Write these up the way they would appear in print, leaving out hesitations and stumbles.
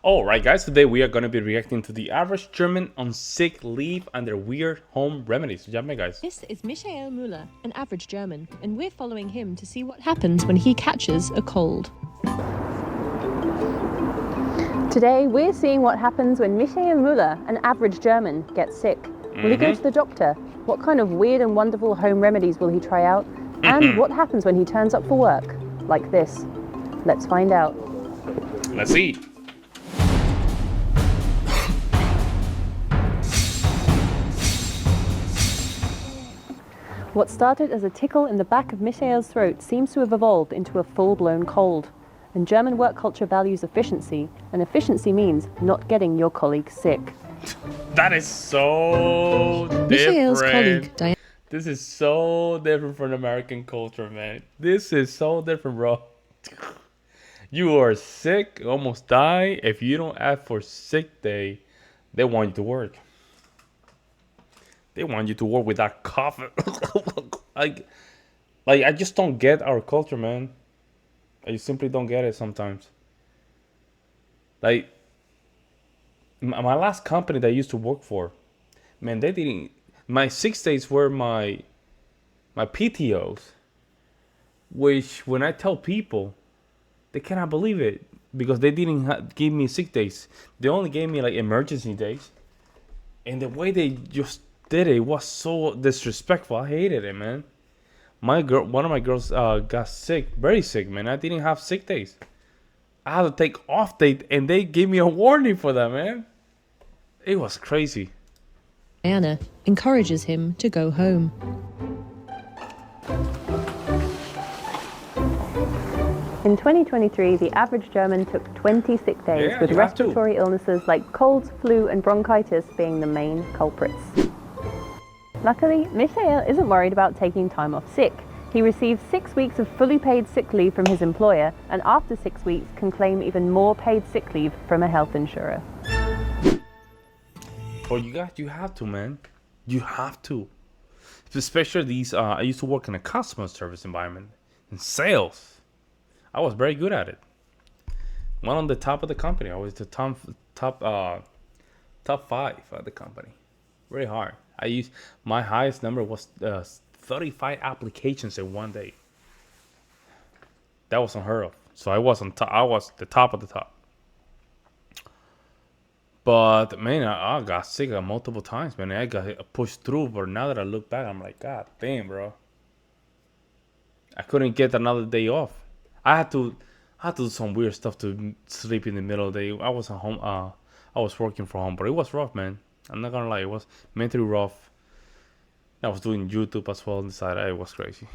Alright guys, today we are going to be reacting to the average German on sick leave and their weird home remedies. Yeah, me guys. This is Michael Müller, an average German, and we're following him to see what happens when he catches a cold. Today we're seeing what happens when Michael Müller, an average German, gets sick. Will he go to the doctor? What kind of weird and wonderful home remedies will he try out? And what happens when he turns up for work? Like this. Let's find out. Let's see. What started as a tickle in the back of Michael's throat seems to have evolved into a full-blown cold. And German work culture values efficiency, and efficiency means not getting your colleagues sick. That is so Michael's different. colleague, Diana. This is so different from American culture, man. This is so different, bro. You are sick, almost die. If you don't ask for sick day, they want you to work. They want you to work with that cough. like I just don't get our culture, man. I simply don't get it sometimes. Like my last company that I used to work for, man, they didn't. My 6 days were my PTOs, which when I tell people, they cannot believe it because they didn't give me sick days. They only gave me like emergency days, and the way they just did it was so disrespectful. I hated it, man. One of my girls got sick, very sick, man. I didn't have sick days. I had to take off day, and they gave me a warning for that, man. It was crazy. Diana encourages him to go home. In 2023, the average German took 20 sick days, with respiratory illnesses like colds, flu, and bronchitis being the main culprits. Luckily, Michael isn't worried about taking time off sick. He receives 6 weeks of fully paid sick leave from his employer, and after 6 weeks can claim even more paid sick leave from a health insurer. But you have to, man. You have to. Especially these, I used to work in a customer service environment, in sales. I was very good at it. One on the top of the company. I was the top 5 at the company. Very hard. My highest number was 35 applications in one day. That was unheard of. So I was on top. I was the top of the top. But man, I got sick multiple times, man. I got pushed through. But now that I look back, I'm like, God damn, bro. I couldn't get another day off. I had to do some weird stuff to sleep in the middle of the day. I was at home. I was working from home, but it was rough, man. I'm not gonna lie, it was mentally rough. I was doing YouTube as well on the side. It was crazy.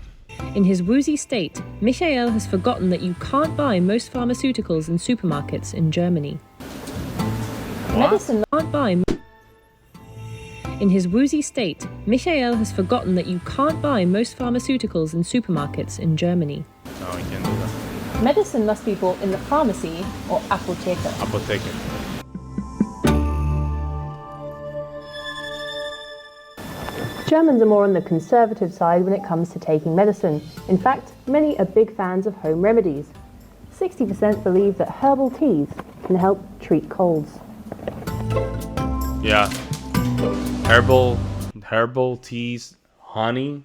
In his woozy state, Michael has forgotten that you can't buy most pharmaceuticals in supermarkets in Germany. Medicine Can't buy. In his woozy state, Michael has forgotten that you can't buy most pharmaceuticals in supermarkets in Germany. No, I can't do that. Medicine must be bought in the pharmacy or apotheke. Apotheke. Germans are more on the conservative side when it comes to taking medicine. In fact, many are big fans of home remedies. 60% believe that herbal teas can help treat colds. Yeah. Herbal teas, honey,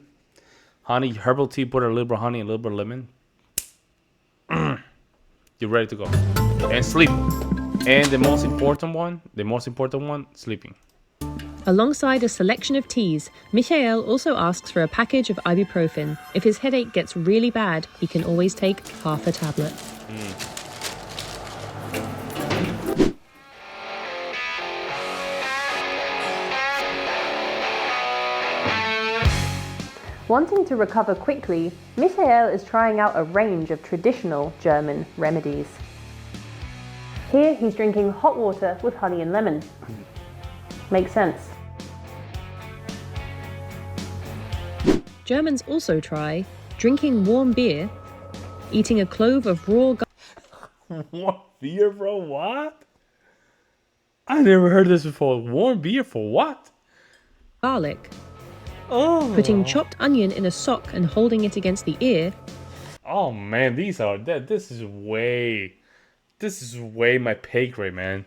herbal tea, put a little bit of honey, a little bit of lemon. You're ready to go. And sleep. And the most important one, sleeping. Alongside a selection of teas, Michael also asks for a package of ibuprofen. If his headache gets really bad, he can always take half a tablet. Wanting to recover quickly, Michael is trying out a range of traditional German remedies. Here he's drinking hot water with honey and lemon. Makes sense. Germans also try drinking warm beer, eating a clove of raw Warm beer, bro? What? I never heard this before. Warm beer for what? garlic, Oh. putting chopped onion in a sock and holding it against the ear. Oh man, this is way This is way my pay grade, man.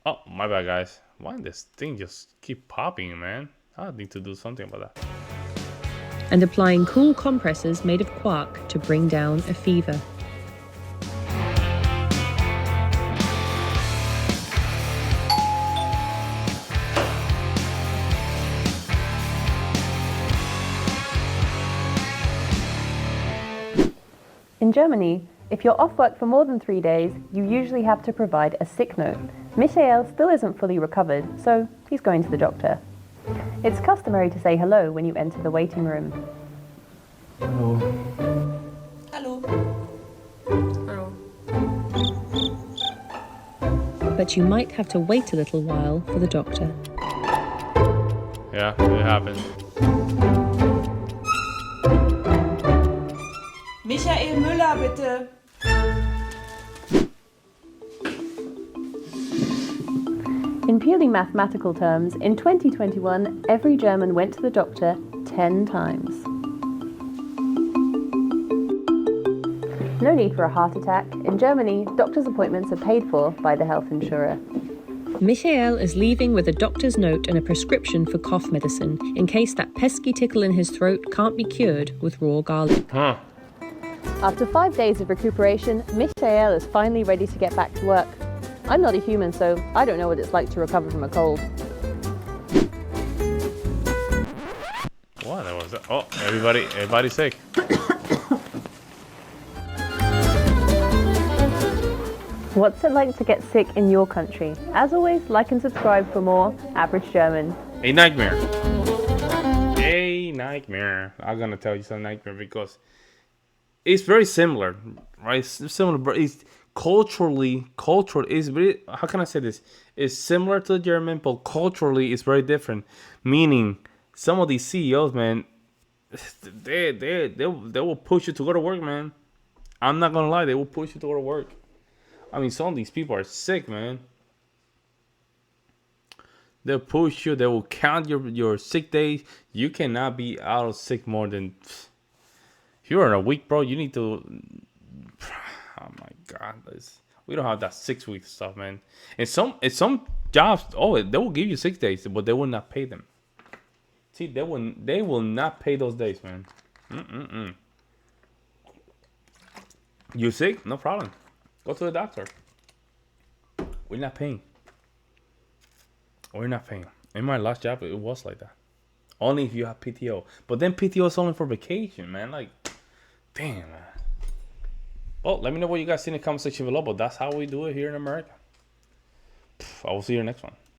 Oh, my bad, guys. Why this thing just keep popping, man? I need to do something about that. And applying cool compresses made of quark to bring down a fever. In Germany, if you're off work for more than 3 days, you usually have to provide a sick note. Michael still isn't fully recovered, so he's going to the doctor. It's customary to say hello when you enter the waiting room. Hallo. Hallo. Hallo. But you might have to wait a little while for the doctor. Yeah, it happened. Michael Müller, bitte. In purely mathematical terms, in 2021, every German went to the doctor 10 times. No need for a heart attack. In Germany, doctor's appointments are paid for by the health insurer. Michael is leaving with a doctor's note and a prescription for cough medicine in case that pesky tickle in his throat can't be cured with raw garlic. Huh. After 5 days of recuperation, Michael is finally ready to get back to work. I'm not a human, so I don't know what it's like to recover from a cold. What was that? Oh, everybody's sick. What's it like to get sick in your country? As always, like and subscribe for more Average German. A nightmare. A nightmare. I'm gonna tell you some nightmare because it's very similar, right? It's similar, but it's culturally is very. How can I say this? It's similar to the German, but culturally it's very different. Meaning, some of these CEOs, man, they will push you to go to work, man. I'm not gonna lie, they will push you to go to work. I mean, some of these people are sick, man. They'll push you. They will count your sick days. You cannot be out of sick more than. If you're in a week, bro, you need to. Oh my God, we don't have that 6 week stuff, man. And some jobs, they will give you 6 days, but they will not pay them. See, they will not pay those days, man. You sick? No problem. Go to the doctor. We're not paying. In my last job, it was like that. Only if you have PTO. But then PTO is only for vacation, man. Like, damn, man. Well, let me know what you guys see in the comment section below. But that's how we do it here in America. I will see you in the next one.